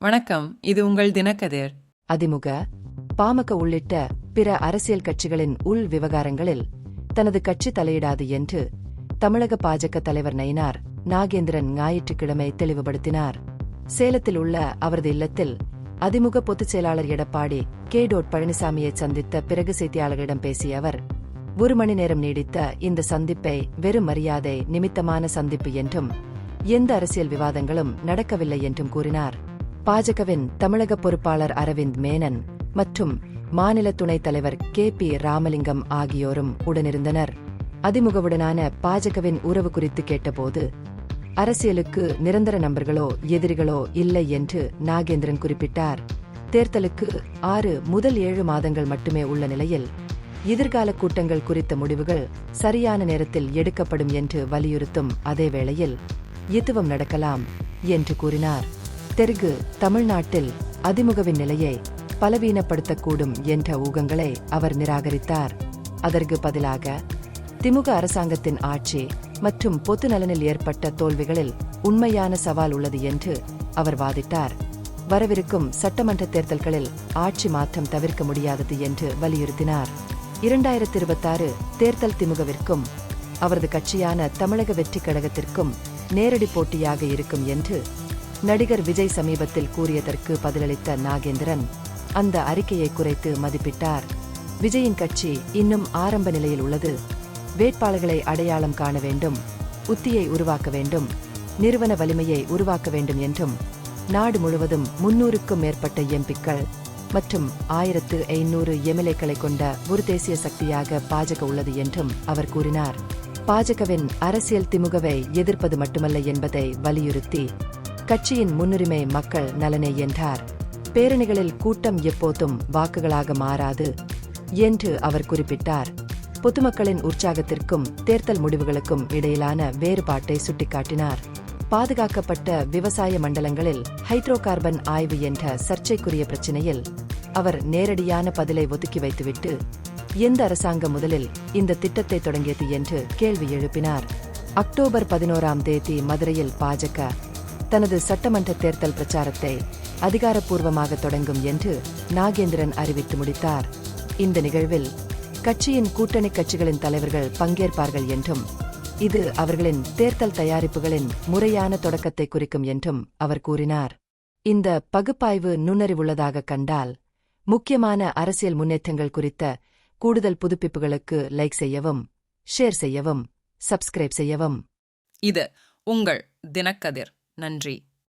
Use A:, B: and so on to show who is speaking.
A: வணக்கம், இது உங்கள் தினக்கதிர்.
B: அதிமுக, பாமக உள்ளிட்ட பிற அரசியல் கட்சிகளின் உள் விவகாரங்களில் தனது கட்சி தலையிடாது என்று தமிழக பாஜக தலைவர் நயினார் நாகேந்திரன் ஞாயிற்றுக்கிழமை தெளிவுபடுத்தினார். சேலத்தில் உள்ள அவரது இல்லத்தில் அதிமுக பொதுச் செயலாளர் எடப்பாடி கே. பழனிசாமியை சந்தித்த பிறகு செய்தியாளர்களிடம் பேசிய அவர், 1 மணி நேரம் நீடித்த இந்த சந்திப்பை வெறும் மரியாதை நிமித்தமான சந்திப்பு என்றும் எந்த அரசியல் விவாதங்களும் நடக்கவில்லை என்றும் கூறினார். பாஜகவின் தமிழக பொறுப்பாளர் அரவிந்த் மேனன் மற்றும் மாநில துணைத் தலைவர் கே. ராமலிங்கம் ஆகியோரும் உடனிருந்தனர். அதிமுகவுடனான பாஜகவின் உறவு குறித்து கேட்டபோது, அரசியலுக்கு நிரந்தர நண்பர்களோ எதிரிகளோ இல்லை என்று நாகேந்திரன் குறிப்பிட்டார். தேர்தலுக்கு 6 முதல் 7 மாதங்கள் மட்டுமே உள்ள நிலையில் எதிர்கால கூட்டங்கள் குறித்த முடிவுகள் சரியான நேரத்தில் எடுக்கப்படும் என்று வலியுறுத்தும் அதேவேளையில் எதுவும் நடக்கலாம் என்று கூறினார். தெற்கு தமிழ்நாட்டில் அதிமுகவின் நிலையை பலவீனப்படுத்தக்கூடும் என்ற ஊகங்களை அவர் நிராகரித்தார். அதற்கு பதிலாக திமுக அரசாங்கத்தின் ஆட்சி மற்றும் பொது நலனில் ஏற்பட்ட தோல்விகளில் உண்மையான சவால் உள்ளது என்று அவர் வாதிட்டார். வரவிருக்கும் சட்டமன்ற தேர்தல்களில் ஆட்சி மாற்றம் தவிர்க்க முடியாதது என்று வலியுறுத்தினார். 2026 தேர்தல் திமுகவிற்கும் அவரது கட்சியான தமிழக வெற்றிக் கழகத்திற்கும் நேரடி போட்டியாக இருக்கும் என்று நடிகர் விஜய் சமீபத்தில் கூறியதற்கு பதிலளித்த நாகேந்திரன் அந்த அறிக்கையை குறைத்து மதிப்பிட்டார். விஜயின் கட்சி இன்னும் ஆரம்ப நிலையில் உள்ளது. வேட்பாளர்களை அடையாளம் காண வேண்டும், உத்தியை உருவாக்க வேண்டும், நிறுவன வலிமையை உருவாக்க வேண்டும் என்றும் நாடு முழுவதும் 300க்கும் மேற்பட்ட எம்பிக்கள் மற்றும் 1500 எம்எல்ஏக்களை கொண்ட ஒரு தேசிய சக்தியாக பாஜக உள்ளது என்றும் அவர் கூறினார். பாஜகவின் அரசியல் திமுகவை எதிர்ப்பது மட்டுமல்ல என்பதை வலியுறுத்தி, கட்சியின் முன்னுரிமை மக்கள் நலனே என்றார். பேரணிகளில் கூட்டம் எப்போதும் வாக்குகளாக மாறாது என்று அவர் குறிப்பிட்டார். பொதுமக்களின் உற்சாகத்திற்கும் தேர்தல் முடிவுகளுக்கும் இடையிலான வேறுபாட்டை சுட்டிக்காட்டினார். பாதுகாக்கப்பட்ட விவசாய மண்டலங்களில் ஹைட்ரோ கார்பன் ஆய்வு என்ற சர்ச்சைக்குரிய பிரச்சினையில் அவர் நேரடியான பதிலை ஒதுக்கி வைத்துவிட்டு, எந்த அரசாங்கம் முதலில் இந்த திட்டத்தை தொடங்கியது என்று கேள்வி எழுப்பினார். அக்டோபர் 11ஆம் தேதி மதுரையில் பாஜக தனது சட்டமன்ற தேர்தல் பிரச்சாரத்தை அதிகாரப்பூர்வமாக தொடங்கும் என்று நாகேந்திரன் அறிவித்து முடித்தார். இந்த நிகழ்வில் கட்சியின் கூட்டணி கட்சிகளின் தலைவர்கள் பங்கேற்பார்கள் என்றும் இது அவர்களின் தேர்தல் தயாரிப்புகளின் முறையான தொடக்கத்தை குறிக்கும் என்றும் அவர் கூறினார். இந்த பகுப்பாய்வு நுண்ணறிவுள்ளதாக கண்டால் முக்கியமான அரசியல் முன்னேற்றங்கள் குறித்த கூடுதல் புதுப்பிப்புகளுக்கு லைக் செய்யவும், ஷேர் செய்யவும், சப்ஸ்கிரைப் செய்யவும்.
A: இது உங்கள் தினக்கதிர். நன்றி.